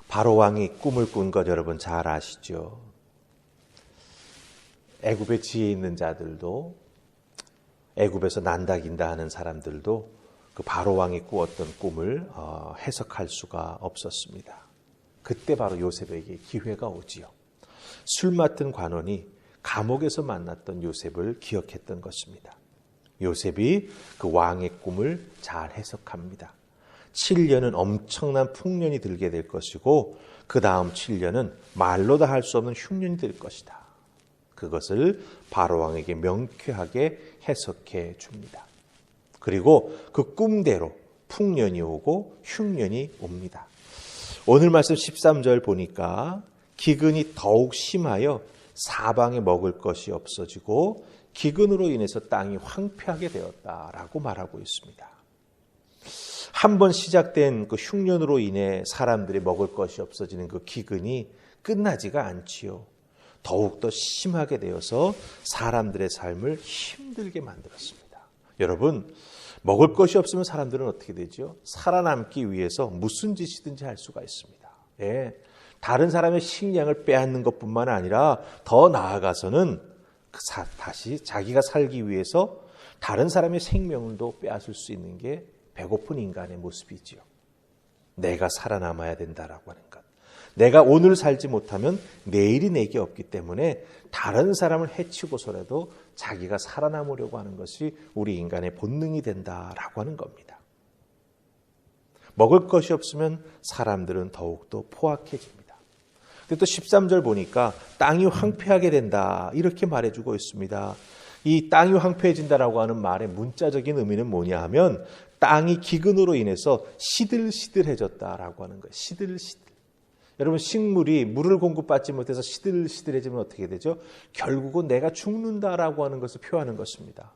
바로 왕이 꿈을 꾼 것 여러분 잘 아시죠? 애굽에 지혜 있는 자들도 애굽에서 난다긴다 하는 사람들도 그 바로 왕이 꾸었던 꿈을 해석할 수가 없었습니다. 그때 바로 요셉에게 기회가 오지요. 술 맡은 관원이 감옥에서 만났던 요셉을 기억했던 것입니다. 요셉이 그 왕의 꿈을 잘 해석합니다. 7년은 엄청난 풍년이 들게 될 것이고 그 다음 7년은 말로 다 할 수 없는 흉년이 될 것이다. 그것을 바로 왕에게 명쾌하게 해석해 줍니다. 그리고 그 꿈대로 풍년이 오고 흉년이 옵니다. 오늘 말씀 13절 보니까 기근이 더욱 심하여 사방에 먹을 것이 없어지고 기근으로 인해서 땅이 황폐하게 되었다라고 말하고 있습니다. 한번 시작된 그 흉년으로 인해 사람들이 먹을 것이 없어지는 그 기근이 끝나지가 않지요. 더욱더 심하게 되어서 사람들의 삶을 힘들게 만들었습니다. 여러분, 먹을 것이 없으면 사람들은 어떻게 되죠? 살아남기 위해서 무슨 짓이든지 할 수가 있습니다. 예, 다른 사람의 식량을 빼앗는 것뿐만 아니라 더 나아가서는 다시 자기가 살기 위해서 다른 사람의 생명도 빼앗을 수 있는 게 배고픈 인간의 모습이지요. 내가 살아남아야 된다라고 하는 것. 내가 오늘 살지 못하면 내일이 내게 없기 때문에 다른 사람을 해치고서라도 자기가 살아남으려고 하는 것이 우리 인간의 본능이 된다라고 하는 겁니다. 먹을 것이 없으면 사람들은 더욱더 포악해집니다. 근데 또 13절 보니까 땅이 황폐하게 된다 이렇게 말해주고 있습니다. 이 땅이 황폐해진다라고 하는 말의 문자적인 의미는 뭐냐 하면 땅이 기근으로 인해서 시들시들해졌다라고 하는 거예요. 시들시들. 여러분, 식물이 물을 공급받지 못해서 시들시들해지면 어떻게 되죠? 결국은 내가 죽는다라고 하는 것을 표하는 것입니다.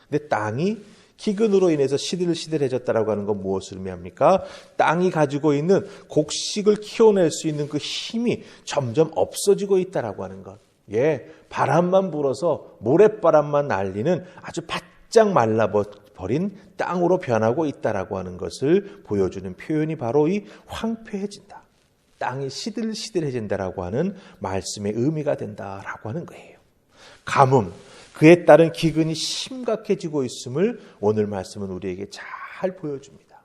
근데 땅이 기근으로 인해서 시들시들해졌다라고 하는 건 무엇을 의미합니까? 땅이 가지고 있는 곡식을 키워낼 수 있는 그 힘이 점점 없어지고 있다라고 하는 것. 예, 바람만 불어서 모래바람만 날리는 아주 바짝 말라버린 땅으로 변하고 있다라고 하는 것을 보여주는 표현이 바로 이 황폐해진다. 땅이 시들시들해진다라고 하는 말씀의 의미가 된다라고 하는 거예요. 가뭄, 그에 따른 기근이 심각해지고 있음을 오늘 말씀은 우리에게 잘 보여줍니다.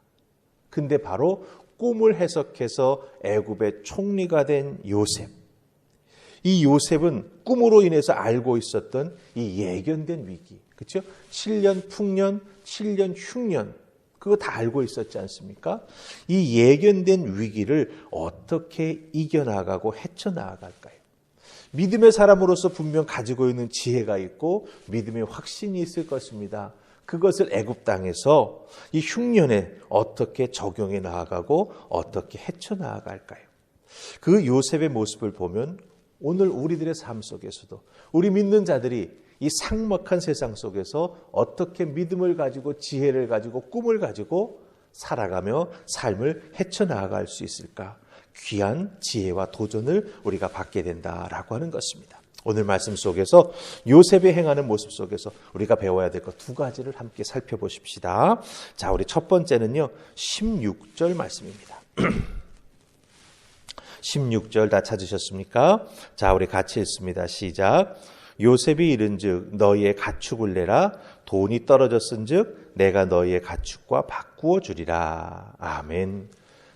근데 바로 꿈을 해석해서 애굽의 총리가 된 요셉. 이 요셉은 꿈으로 인해서 알고 있었던 이 예견된 위기, 그렇죠? 7년 풍년, 7년 흉년, 그거 다 알고 있었지 않습니까? 이 예견된 위기를 어떻게 이겨나가고 헤쳐나갈까요? 믿음의 사람으로서 분명 가지고 있는 지혜가 있고 믿음의 확신이 있을 것입니다. 그것을 애굽 땅에서 이 흉년에 어떻게 적용해 나아가고 어떻게 헤쳐나갈까요? 그 요셉의 모습을 보면 오늘 우리들의 삶 속에서도 우리 믿는 자들이 이 삭막한 세상 속에서 어떻게 믿음을 가지고 지혜를 가지고 꿈을 가지고 살아가며 삶을 헤쳐나갈 수 있을까? 귀한 지혜와 도전을 우리가 받게 된다라고 하는 것입니다. 오늘 말씀 속에서 요셉이 행하는 모습 속에서 우리가 배워야 될 것 두 가지를 함께 살펴보십시다. 자, 우리 첫 번째는요, 16절 말씀입니다. 16절 다 찾으셨습니까? 자, 우리 같이 읽습니다. 시작. 요셉이 이른즉 너희의 가축을 내라. 돈이 떨어졌은즉 내가 너희의 가축과 바꾸어 주리라. 아멘.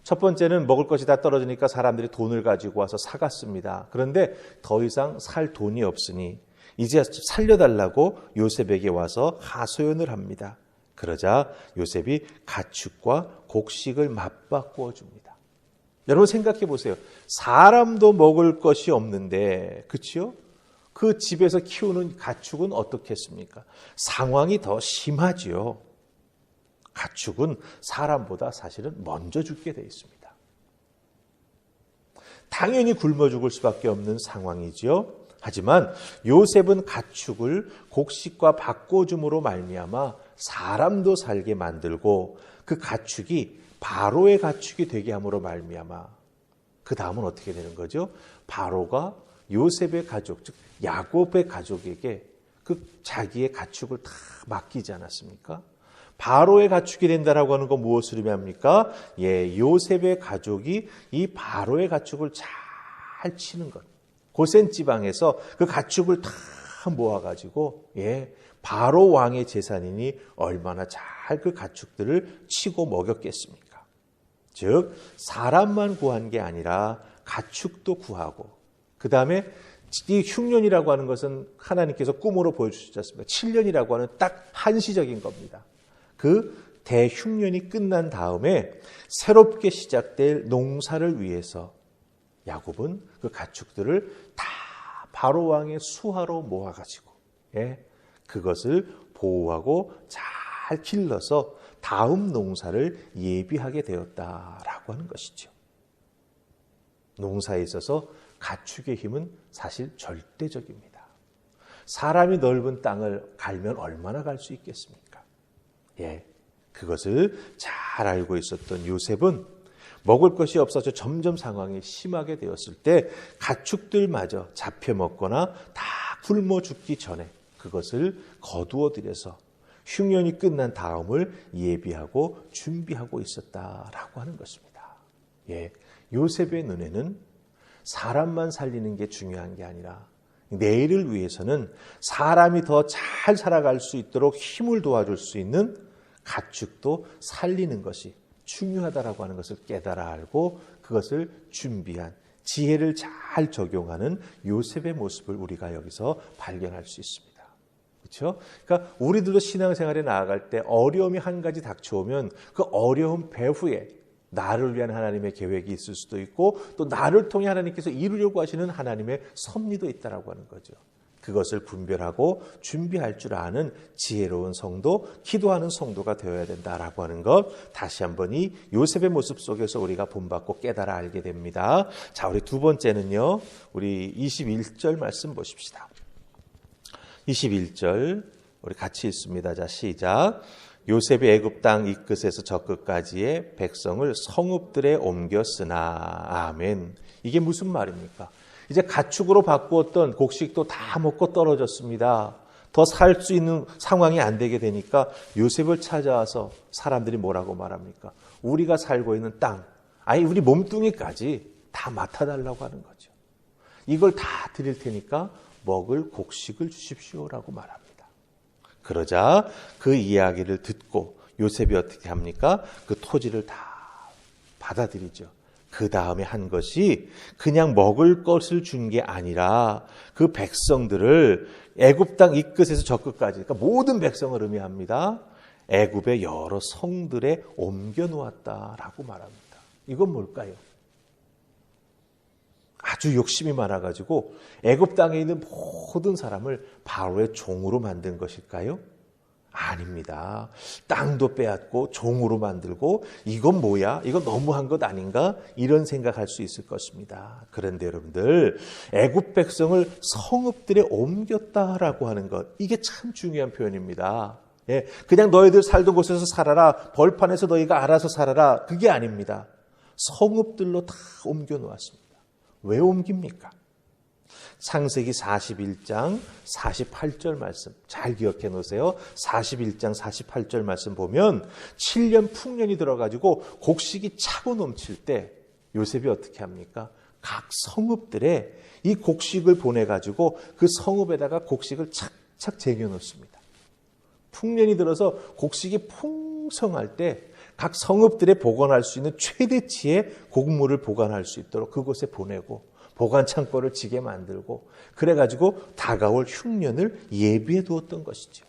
첫 번째는 먹을 것이 다 떨어지니까 사람들이 돈을 가지고 와서 사갔습니다. 그런데 더 이상 살 돈이 없으니 이제 살려달라고 요셉에게 와서 하소연을 합니다. 그러자 요셉이 가축과 곡식을 맞바꾸어 줍니다. 여러분 생각해 보세요. 사람도 먹을 것이 없는데, 그렇죠? 그 집에서 키우는 가축은 어떻겠습니까? 상황이 더 심하지요. 가축은 사람보다 사실은 먼저 죽게 돼 있습니다. 당연히 굶어 죽을 수밖에 없는 상황이지요. 하지만 요셉은 가축을 곡식과 바꿔줌으로 말미암아 사람도 살게 만들고 그 가축이 바로의 가축이 되게 함으로 말미암아 그 다음은 어떻게 되는 거죠? 바로가 요셉의 가족, 즉 야곱의 가족에게 그 자기의 가축을 다 맡기지 않았습니까? 바로의 가축이 된다라고 하는 건 무엇을 의미합니까? 요셉의 가족이 이 바로의 가축을 잘 치는 것. 고센 지방에서 그 가축을 다 모아가지고 바로 왕의 재산이니 얼마나 잘 그 가축들을 치고 먹였겠습니까? 즉 사람만 구한 게 아니라 가축도 구하고, 그 다음에 이 흉년이라고 하는 것은 하나님께서 꿈으로 보여주셨지 않습니까? 7년이라고 하는 딱 한시적인 겁니다. 그 대흉년이 끝난 다음에 새롭게 시작될 농사를 위해서 야곱은 그 가축들을 다 바로 왕의 수하로 모아가지고 그것을 보호하고 잘 길러서 다음 농사를 예비하게 되었다라고 하는 것이죠. 농사에 있어서 가축의 힘은 사실 절대적입니다. 사람이 넓은 땅을 갈면 얼마나 갈 수 있겠습니까? 그것을 잘 알고 있었던 요셉은 먹을 것이 없어서 점점 상황이 심하게 되었을 때 가축들마저 잡혀 먹거나 다 굶어 죽기 전에 그것을 거두어 들여서 흉년이 끝난 다음을 예비하고 준비하고 있었다라고 하는 것입니다. 요셉의 눈에는 사람만 살리는 게 중요한 게 아니라 내일을 위해서는 사람이 더 잘 살아갈 수 있도록 힘을 도와줄 수 있는 가축도 살리는 것이 중요하다라고 하는 것을 깨달아 알고 그것을 준비한 지혜를 잘 적용하는 요셉의 모습을 우리가 여기서 발견할 수 있습니다. 그렇죠? 그러니까 우리들도 신앙생활에 나아갈 때 어려움이 한 가지 닥쳐오면 그 어려움 배후에 나를 위한 하나님의 계획이 있을 수도 있고 또 나를 통해 하나님께서 이루려고 하시는 하나님의 섭리도 있다라고 하는 거죠. 그것을 분별하고 준비할 줄 아는 지혜로운 성도, 기도하는 성도가 되어야 된다라고 하는 것, 다시 한번 이 요셉의 모습 속에서 우리가 본받고 깨달아 알게 됩니다. 자, 우리 두 번째는요, 우리 21절 말씀 보십시다. 21절 우리 같이 읽습니다. 자, 시작. 요셉이 애굽 땅 이 끝에서 저 끝까지의 백성을 성읍들에 옮겼으나. 아멘. 이게 무슨 말입니까? 이제 가축으로 바꾸었던 곡식도 다 먹고 떨어졌습니다. 더 살 수 있는 상황이 안 되게 되니까 요셉을 찾아와서 사람들이 뭐라고 말합니까? 우리가 살고 있는 땅, 아니 우리 몸뚱이까지 다 맡아달라고 하는 거죠. 이걸 다 드릴 테니까 먹을 곡식을 주십시오라고 말합니다. 그러자 그 이야기를 듣고 요셉이 어떻게 합니까? 그 토지를 다 받아들이죠. 그 다음에 한 것이 그냥 먹을 것을 준 게 아니라 그 백성들을 애굽 땅 이 끝에서 저 끝까지, 그러니까 모든 백성을 의미합니다. 애굽의 여러 성들에 옮겨 놓았다라고 말합니다. 이건 뭘까요? 아주 욕심이 많아가지고 애굽 땅에 있는 모든 사람을 바로의 종으로 만든 것일까요? 아닙니다. 땅도 빼앗고 종으로 만들고 이건 뭐야? 이건 너무한 것 아닌가? 이런 생각할 수 있을 것입니다. 그런데 여러분들, 애굽 백성을 성읍들에 옮겼다라고 하는 것, 이게 참 중요한 표현입니다. 그냥 너희들 살던 곳에서 살아라, 벌판에서 너희가 알아서 살아라, 그게 아닙니다. 성읍들로 다 옮겨 놓았습니다. 왜 옮깁니까? 창세기 41장 48절 말씀 잘 기억해 놓으세요. 41장 48절 말씀 보면 7년 풍년이 들어가지고 곡식이 차고 넘칠 때 요셉이 어떻게 합니까? 각 성읍들에 이 곡식을 보내가지고 그 성읍에다가 곡식을 착착 쟁여 놓습니다. 풍년이 들어서 곡식이 풍성할 때 각 성읍들에 보관할 수 있는 최대치의 곡물을 보관할 수 있도록 그곳에 보내고 보관 창고를 지게 만들고 그래가지고 다가올 흉년을 예비해 두었던 것이죠.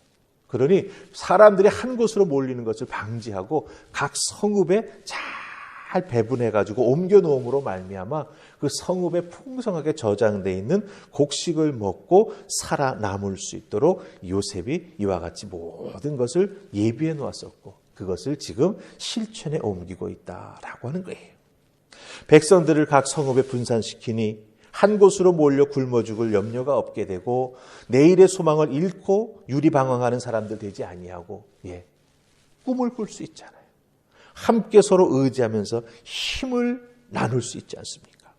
그러니 사람들이 한 곳으로 몰리는 것을 방지하고 각 성읍에 잘 배분해가지고 옮겨 놓음으로 말미암아 그 성읍에 풍성하게 저장되어 있는 곡식을 먹고 살아남을 수 있도록 요셉이 이와 같이 모든 것을 예비해 놓았었고 그것을 지금 실천에 옮기고 있다라고 하는 거예요. 백성들을 각 성읍에 분산시키니 한 곳으로 몰려 굶어 죽을 염려가 없게 되고 내일의 소망을 잃고 유리방황하는 사람들 되지 아니하고 꿈을 꿀 수 있잖아요. 함께 서로 의지하면서 힘을 나눌 수 있지 않습니까?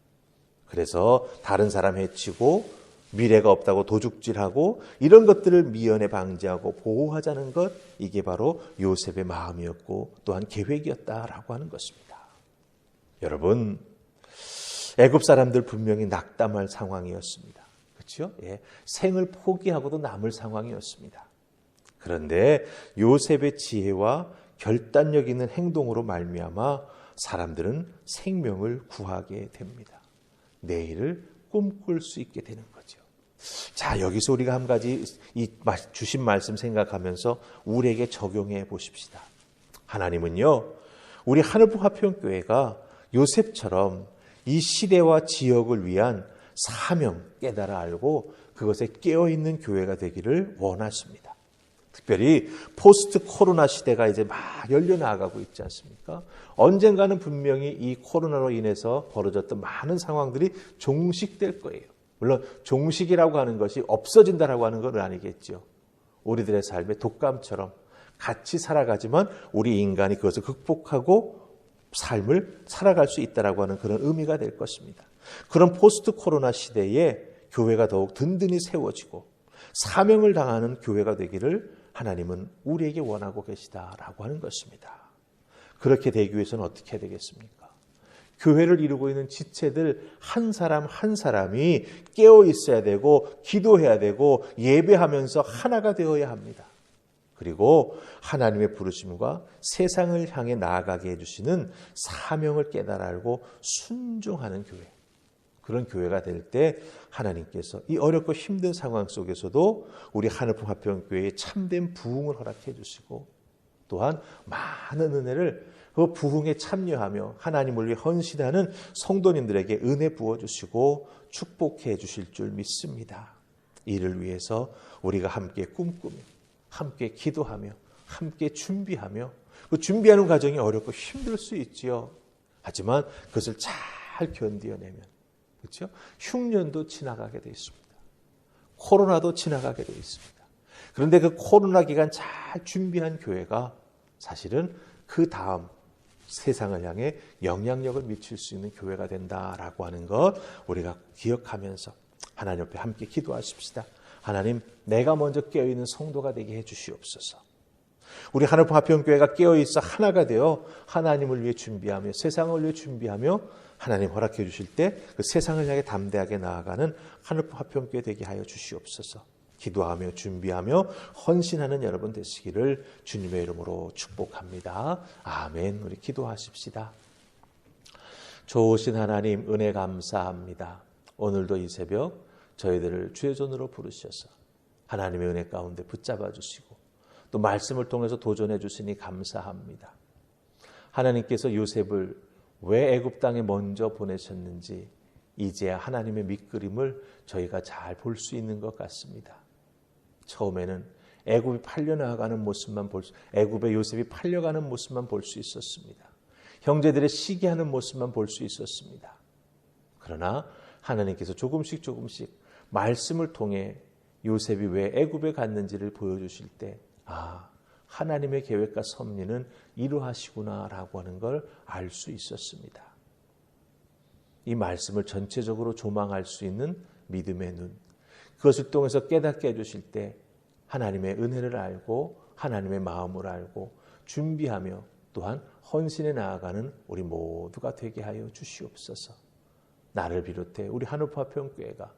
그래서 다른 사람 해치고 미래가 없다고 도둑질하고 이런 것들을 미연에 방지하고 보호하자는 것, 이게 바로 요셉의 마음이었고 또한 계획이었다라고 하는 것입니다. 여러분, 애굽 사람들 분명히 낙담할 상황이었습니다. 그렇죠? 예, 생을 포기하고도 남을 상황이었습니다. 그런데 요셉의 지혜와 결단력 있는 행동으로 말미암아 사람들은 생명을 구하게 됩니다. 내일을 꿈꿀 수 있게 되는 거죠. 자, 여기서 우리가 한 가지 이 주신 말씀 생각하면서 우리에게 적용해 보십시다. 하나님은요, 우리 하늘북 화평교회가 요셉처럼 이 시대와 지역을 위한 사명 깨달아 알고 그것에 깨어있는 교회가 되기를 원하십니다. 특별히 포스트 코로나 시대가 이제 막 열려나가고 있지 않습니까? 언젠가는 분명히 이 코로나로 인해서 벌어졌던 많은 상황들이 종식될 거예요. 물론 종식이라고 하는 것이 없어진다라고 하는 건 아니겠죠. 우리들의 삶의 독감처럼 같이 살아가지만 우리 인간이 그것을 극복하고 삶을 살아갈 수 있다라고 하는 그런 의미가 될 것입니다. 그런 포스트 코로나 시대에 교회가 더욱 든든히 세워지고 사명을 당하는 교회가 되기를 하나님은 우리에게 원하고 계시다라고 하는 것입니다. 그렇게 되기 위해서는 어떻게 해야 되겠습니까? 교회를 이루고 있는 지체들 한 사람 한 사람이 깨어 있어야 되고 기도해야 되고 예배하면서 하나가 되어야 합니다. 그리고 하나님의 부르심과 세상을 향해 나아가게 해주시는 사명을 깨달아 알고 순종하는 교회. 그런 교회가 될 때 하나님께서 이 어렵고 힘든 상황 속에서도 우리 하늘풍 화평교회에 참된 부흥을 허락해 주시고 또한 많은 은혜를 그 부흥에 참여하며 하나님을 위해 헌신하는 성도님들에게 은혜 부어주시고 축복해 주실 줄 믿습니다. 이를 위해서 우리가 함께 꿈꾸며 함께 기도하며 함께 준비하며 그 준비하는 과정이 어렵고 힘들 수 있지요. 하지만 그것을 잘 견뎌내면 그렇죠? 흉년도 지나가게 되어 있습니다. 코로나도 지나가게 되어 있습니다. 그런데 그 코로나 기간 잘 준비한 교회가 사실은 그 다음 세상을 향해 영향력을 미칠 수 있는 교회가 된다라고 하는 것 우리가 기억하면서 하나님 옆에 함께 기도하십시다. 하나님, 내가 먼저 깨어있는 성도가 되게 해 주시옵소서. 우리 하늘풍 화평교회가 깨어있어 하나가 되어 하나님을 위해 준비하며 세상을 위해 준비하며 하나님 허락해 주실 때 그 세상을 향해 담대하게 나아가는 하늘풍 화평교회 되게 하여 주시옵소서. 기도하며 준비하며 헌신하는 여러분 되시기를 주님의 이름으로 축복합니다. 아멘. 우리 기도하십시다. 좋으신 하나님 은혜 감사합니다. 오늘도 이 새벽 저희들을 주의 손으로 부르셔서 하나님의 은혜 가운데 붙잡아 주시고 또 말씀을 통해서 도전해 주시니 감사합니다. 하나님께서 요셉을 왜 애굽 땅에 먼저 보내셨는지 이제야 하나님의 밑그림을 저희가 잘 볼 수 있는 것 같습니다. 처음에는 애굽이 팔려나가는 모습만 애굽의 요셉이 팔려가는 모습만 볼 수 있었습니다. 형제들의 시기하는 모습만 볼 수 있었습니다. 그러나 하나님께서 조금씩 말씀을 통해 요셉이 왜 애굽에 갔는지를 보여주실 때 하나님의 계획과 섭리는 이루하시구나라고 하는 걸 알 수 있었습니다. 이 말씀을 전체적으로 조망할 수 있는 믿음의 눈, 그것을 통해서 깨닫게 해주실 때 하나님의 은혜를 알고 하나님의 마음을 알고 준비하며 또한 헌신해 나아가는 우리 모두가 되게 하여 주시옵소서. 나를 비롯해 우리 하늘풍 화평교회가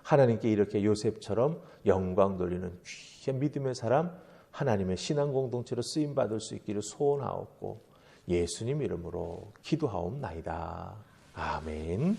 하나님께 이렇게 요셉처럼 영광 돌리는 귀한 믿음의 사람, 하나님의 신앙 공동체로 쓰임받을 수 있기를 소원하옵고 예수님 이름으로 기도하옵나이다. 아멘.